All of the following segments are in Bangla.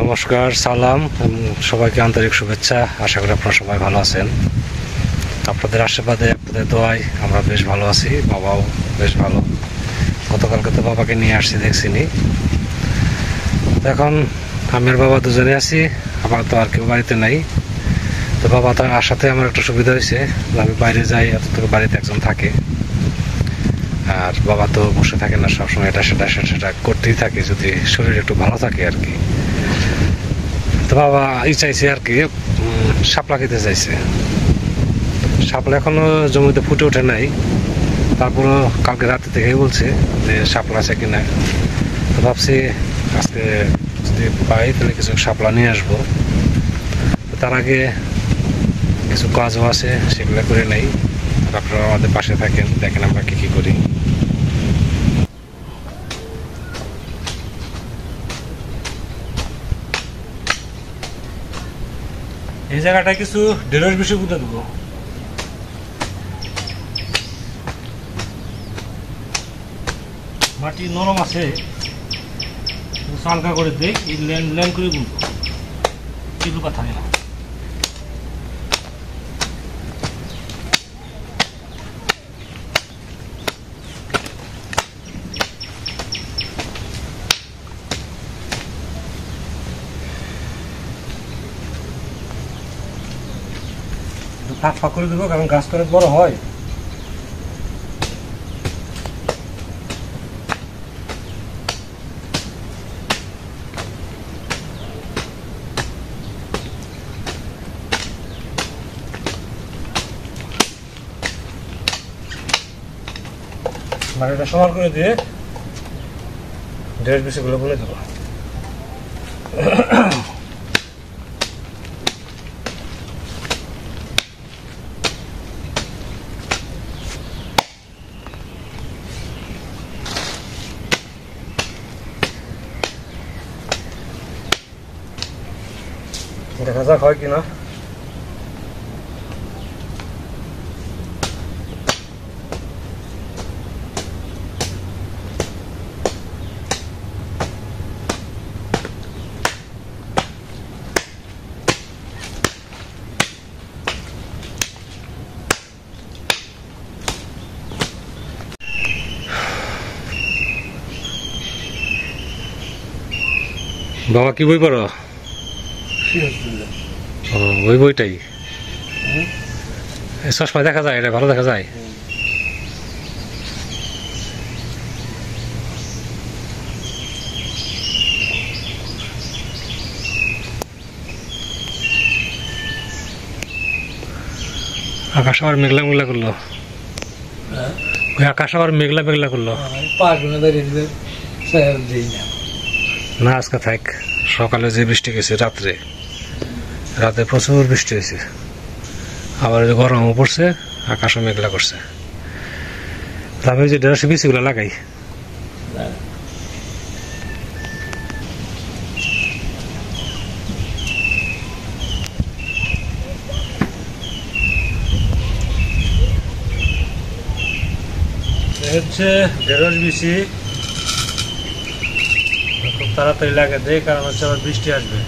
নমস্কার, সালাম, সবাইকে আন্তরিক শুভেচ্ছা। আশা করি আপনারা সবাই ভালো আছেন। আপনাদের আশীর্বাদে, আপনাদের দোয়ায় আমরা বেশ ভালো আছি। বাবাও বেশ ভালো। গতকালকে তো বাবাকে নিয়ে আসছি, দেখছিনি। এখন আমি আর বাবা দুজনে আছি, আবার তো আর কেউ বাড়িতে নাই। তো বাবা তার আসাতে আমার একটা সুবিধা হয়েছে, আমি বাইরে যাই, এতটুকু বাড়িতে একজন থাকে। আর বাবা তো বসে থাকে না, সবসময় এটা সেটা করতেই থাকে, যদি শরীর একটু ভালো থাকে আর কি। তো বাবা চাইছে আর কি, শাপলা খেতে চাইছে। শাপলা এখনো জমিতে ফুটে ওঠে নাই, তারপরও কালকে রাতে থেকেই বলছে যে শাপলা আছে কিনা। তো ভাবছি আজকে যদি পাই তাহলে কিছু শাপলা নিয়ে আসবো। তার আগে কিছু কাজও আছে, সেগুলো করে নেই। আপনারা আমাদের পাশে থাকেন, দেখেন আমরা কি করি। এই জায়গাটা কিছু ঢেঁড়স বেশি পুঁতে দেবো। মাটি নরম আছে, হালকা করে দেই, লেন করে বুনবো, কিছু কথা নেই। ফাঁক করে দেবো, কারণ গাছটা অনেক বড় হয়। মাটিটা সমান করে দিয়ে ঢেঁড়স বেশিগুলো বলে দেবো। দেখা যাক হয় কিনা। বাবা কি বই পড়ো? ওই বইটাই চশমা দেখা যায়, এটা ভালো দেখা যায়। আকাশ আবার মেঘলা মেঘলা করলো, ওই আকাশ আবার মেঘলা মেঘলা করলো। না আজকে থাক, সকালে যে বৃষ্টি গেছে, রাতে প্রচুর বৃষ্টি হয়েছে, আবার গরমও পড়ছে, আকাশও মেঘলা করছে। আমি যে ঢেঁড়স বীজগুলো লাগাই, হচ্ছে ঢেঁড়স বেশি খুব তাড়াতাড়ি লাগে দেয়, কারণ হচ্ছে আবার বৃষ্টি আসবে।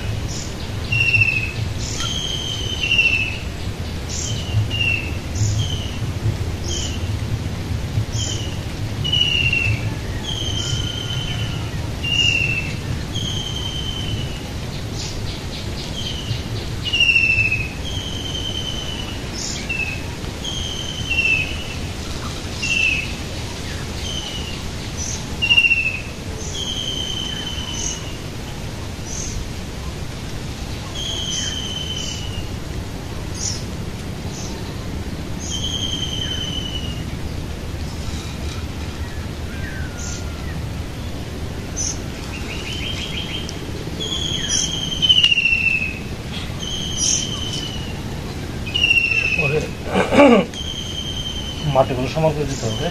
মাটিগুলো সমান করে দিতে হবে।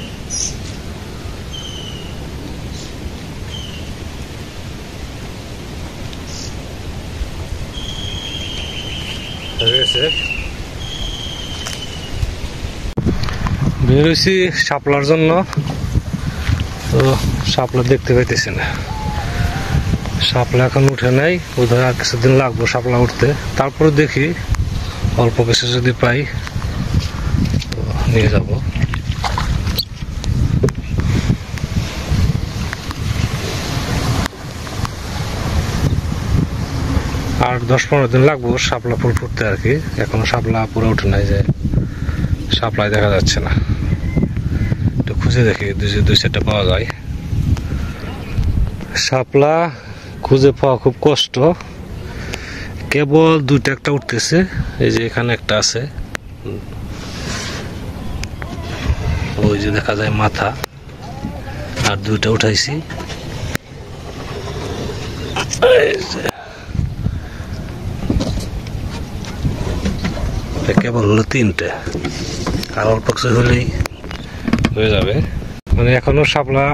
বের হয়েছি শাপলার জন্য, তো শাপলা দেখতে পাইতেছি না। শাপলা এখন উঠে নাই, বোধহয় আর কিছুদিন লাগবো শাপলা উঠতে। তারপরে দেখি অল্প কিছু যদি পাই তো নিয়ে যাব। আর 10-15 দিন লাগবো শাপলা ফুল ফুটতে আর কি। এখনো শাপলা পুরো উঠে নাই, যে শাপলাই দেখা যাচ্ছে না। একটু খুঁজে দেখি দুই চারটা পাওয়া যায়। শাপলা খুঁজে পাওয়া খুব কষ্ট, কেবল দুইটা একটা উঠতেছে। এই যে এখানে একটা আছে, ওই যে দেখা যায় মাথা, আর দুইটা উঠাইছি। কেবল হলো 3টে, আর অল্প কিছু হলেই হয়ে যাবে। মানে এখনো শাপলা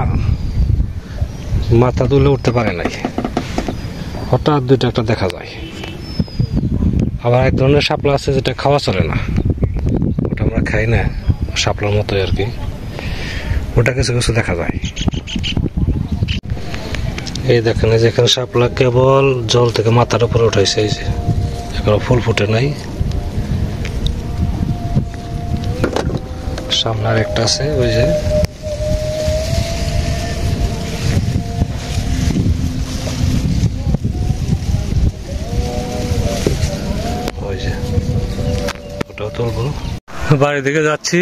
মাথা তুলে উঠতে পারে নাই, হঠাৎ দুইটা একটা দেখা যায়। আবার এক ধরনের শাপলা আছে যেটা খাওয়া চলে না, ওটা আমরা খাই না, শাপলার মতোই আর কি, ওটা কিছু কিছু দেখা যায়। এই দেখেন যেখানে শাপলা কেবল জল থেকে মাথার উপরে উঠাইছে, এই যে এখনো ফুল ফুটে নাই। সামনে আর একটা আছে, ওই যে ওটাও তুলবো। বাড়ির দিকে যাচ্ছি।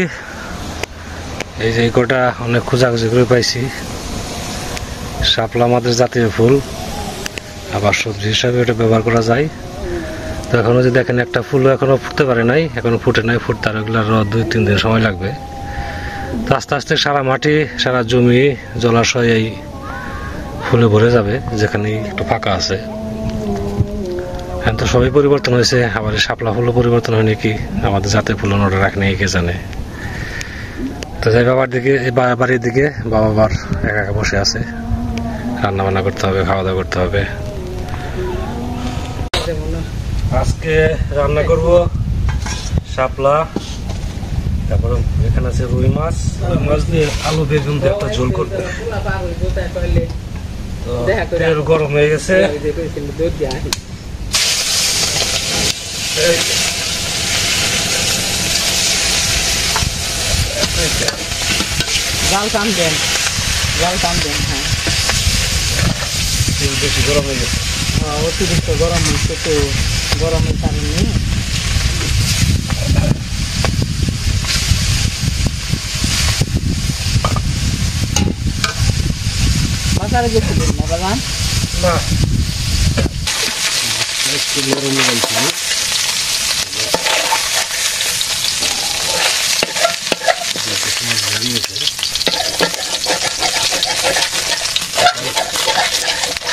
এই যে কটা অনেক খোঁজাখুঁজি করে পাইছি। শাপলা আমাদের জাতীয় ফুল, আবার সবজি হিসাবে এটা ব্যবহার করা যায়। তো এখনো যে দেখেন একটা ফুলও এখনো ফুটতে পারে নাই, এখনো ফুটে নাই, ফুটতে আর এগুলো 2-3 দিন সময় লাগবে। তো আস্তে আস্তে সারা মাটি, সারা জমি, জলাশয় এই ফুলে ভরে যাবে, যেখানে একটু ফাঁকা আছে। এখন তো সবই পরিবর্তন হয়েছে, আবার শাপলা ফুলও পরিবর্তন হয়নি কি, আমাদের জাতীয় ফুল ওটা রাখেনি কে জানে। তো যাই বাড়ির দিকে, বাবা আবার একা একা বসে আছে, রান্না বান্না করতে হবে, খাওয়া দাওয়া করতে হবে। আজকে রান্না করব শাপলা, তারপরে এখানে আছে রুই মাছ দিয়ে আলু বেগুন দিয়ে একটা ঝোল করবে। তেল গরম হয়ে গেছে, তেল বেশি গরম হয়ে গেছে, অতিরিক্ত গরম হচ্ছে তো, গরমের কারণে বাজারে গেছিলেন না বাগান? না একটু নরম বলছি।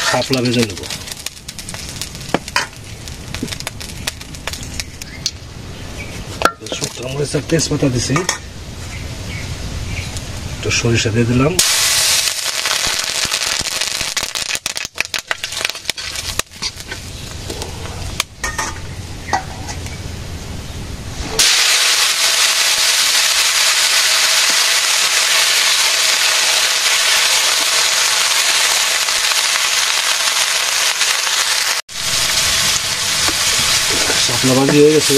শাপলা ভেজে নেব। শুকনো মরিচের তেজপাতা দিছি, একটু সরিষা দিয়ে দিলাম। শাপলা ভাজি হয়ে গেছে।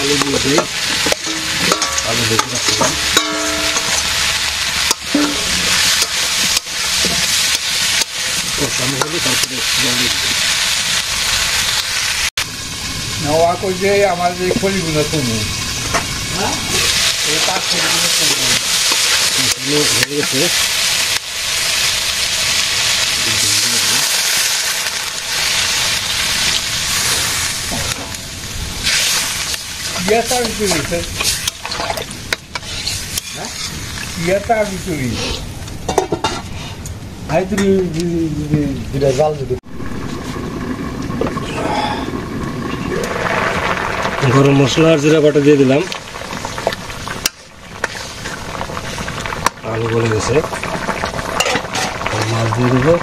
আলু দিয়ে দিই, আলু ভেজে রাখলাম। কষানো হলে তারপরে নেওয়া করছে আমার যে খলিগুলো কমু, তার খলিগুলো কমু হয়ে গেছে। ইয়াটা বিচুরি, ইয়াটা বিচুরি, আই তুমি যেটা জাল যদি গরম মশলা আর জিরা বাটা দিয়ে দিলাম। আলু গলে গেছে, মাছ দিয়ে দেবো।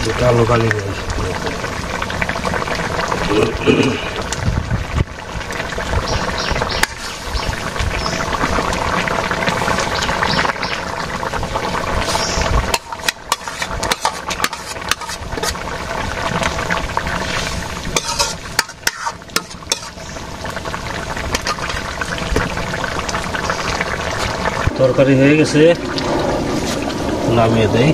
দুটো আলু গালি দেয়। তরকারি হয়ে গেছে, নামিয়ে দেই।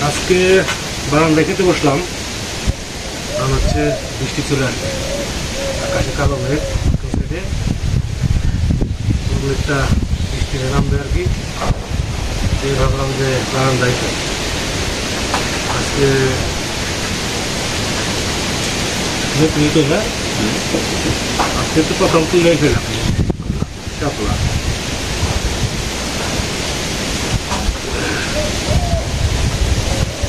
আজকে বারান্দায় খেতে বসলাম, কারণ হচ্ছে বৃষ্টি চলে আসবে, আকাশে কালো মেঘ, একটা বৃষ্টি নামবে আর কি। ভাবলাম যে বারান্দায় আজকে তো না, আজকে তো প্রথম তুলে ফেলাম শাপলা।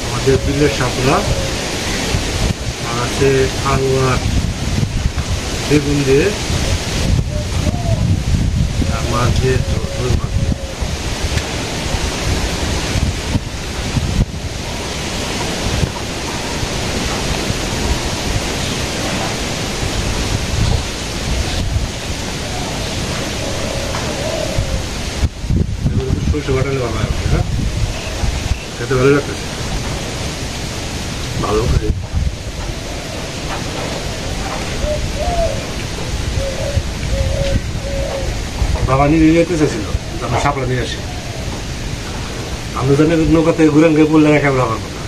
আমাদের বিলের শাপলা আর আছে আলু আর বেগুন দিয়ে আর মাছ দিয়ে ঝোল মাছ। সরষে বাটালে ভালো হয়, হ্যাঁ খেতে ভালো লাগতেছে, ভালো করে। বাবা নিয়ে যেতে চেয়েছিল, আমরা শাপলা নিয়ে আসি। আমি জানি নৌকা থেকে ঘুরে গিয়ে বললে একেবারে আমার কথা।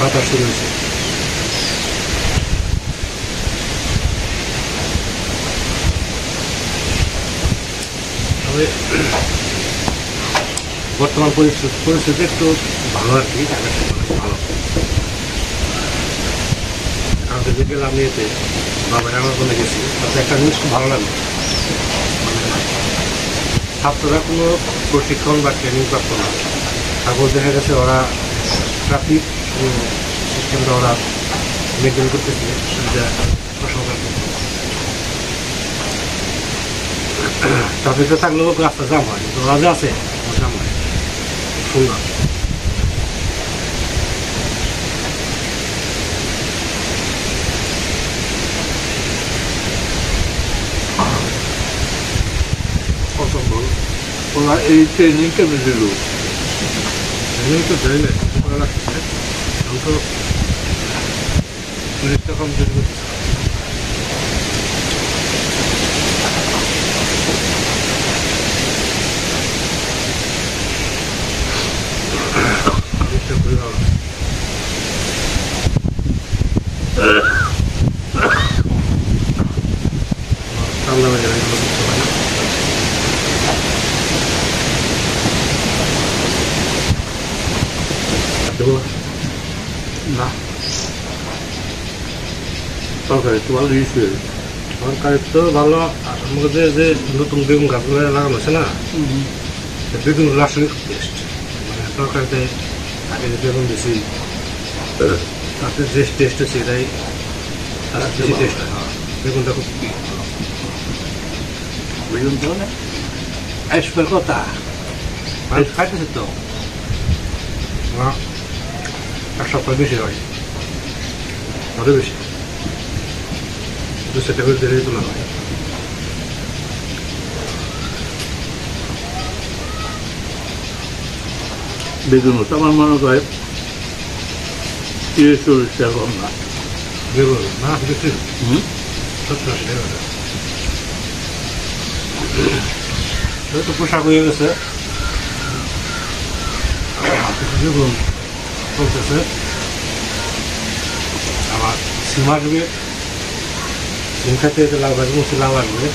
বাতাস শুরু হয়েছে। বর্তমান পরিস্থিতি একটু ভালো আর কি, ভালো। কালকে যে গেলাম ইয়েতে বাবার আমার বলে গেছি, তাতে একটা জিনিস খুব ভালো লাগলো, ছাত্ররা কোনো প্রশিক্ষণ বা ট্রেনিং প্রাপ্ত না, তারপর দেখা গেছে ওরা ট্রাফিক সিস্টেমটা ওরা মেনটেন করতেছে, সুবিধা প্রশংসা করতে। ট্রাফিকটা থাকলেও রাস্তা জাম হয়, কিন্তু ওরা যে আছে জাম হয়, সুন্দর। অসম্ভব। ওরা এই ট্রেনিং কেমন দিল? ট্রেনিং তো দেয় না, করা লাগছে। আমি তো পুলিশটা কমপ্লেন করতেছি। খুবই ভালো। ঠান্ডা হয়ে যাবে, এগুলো করতে পারি না, তরকারি তো ভালো দিয়েছে। তরকারি তো ভালো। আমাকে যে নতুন বেগুন গাছগুলো লাগানো হয়েছে না, বেগুনগুলো আসলে খুব টেস্ট। মানে তরকারিতে আগে যে বেগুন দিয়েছি তাতে যে টেস্ট হচ্ছে এটাই বেশি টেস্ট হয়। বেগুনটা খুব বেগুন তো না আসবার কথা, মানুষ খাইতেছে তো, এক সপ্তাহ বেশি হয়, আরও বেশি, 2 সেটা করে দেরি তোলা হয়। বেগুন তো আমার মনে হয় 30-40 টাকা কম না। বেরোল না দেখছি 70-80 টাকা তো পোশাক হয়ে গেছে বেগুন চলতেছে আবার সিম আসবে সিম খাইতে যেতে লাউ ভাজি মুসি লাউ আসবে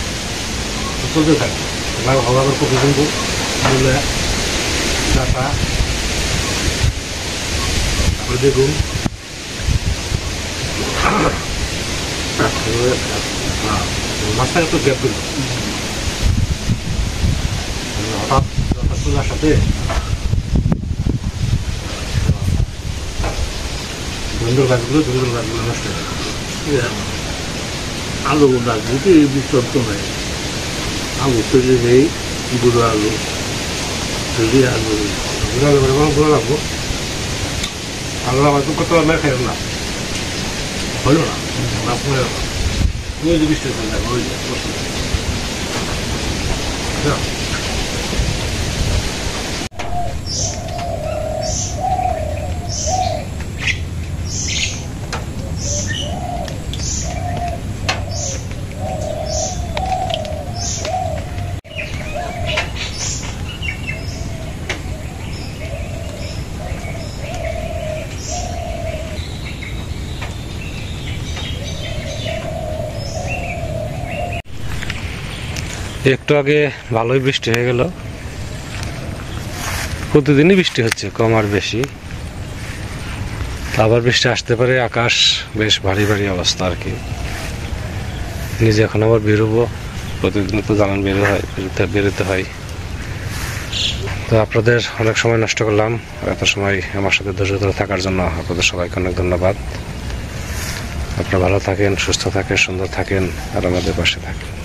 চলতে থাকবে লাউ হবে আবার কপি কিনবো মূলা ডাটা তারপরে বেগুন মাছটাকে একটু গ্যাপ দিল হঠাৎ চুলার সাথে ধুন্দুর গাছগুলো নষ্ট হয়ে যায় আলু রাজনীতি বিস্তর্ত নেই আলু তৈরি নেই গুঁড়ো আলু তৈরি আলু গুঁড়ো লাগবো আলু আবার তো কত না খাই না হইল না না পরে ওই যে বৃষ্টি হয়ে যাবে ওই একটু আগে ভালোই বৃষ্টি হয়ে গেল প্রতিদিনই বৃষ্টি হচ্ছে কম আর বেশি আবার বৃষ্টি আসতে পারে আকাশ বেশ ভারী ভারী অবস্থা আর কি নিজে এখন আবার বেরোবো প্রতিদিন তো জানান বেরোতে হয় তো আপনাদের অনেক সময় নষ্ট করলাম এত সময় আমার সাথে ধৈর্য ধরে থাকার জন্য আপনাদের সবাইকে অনেক ধন্যবাদ আপনারা ভালো থাকেন সুস্থ থাকেন সুন্দর থাকেন আর আমাদের পাশে থাকেন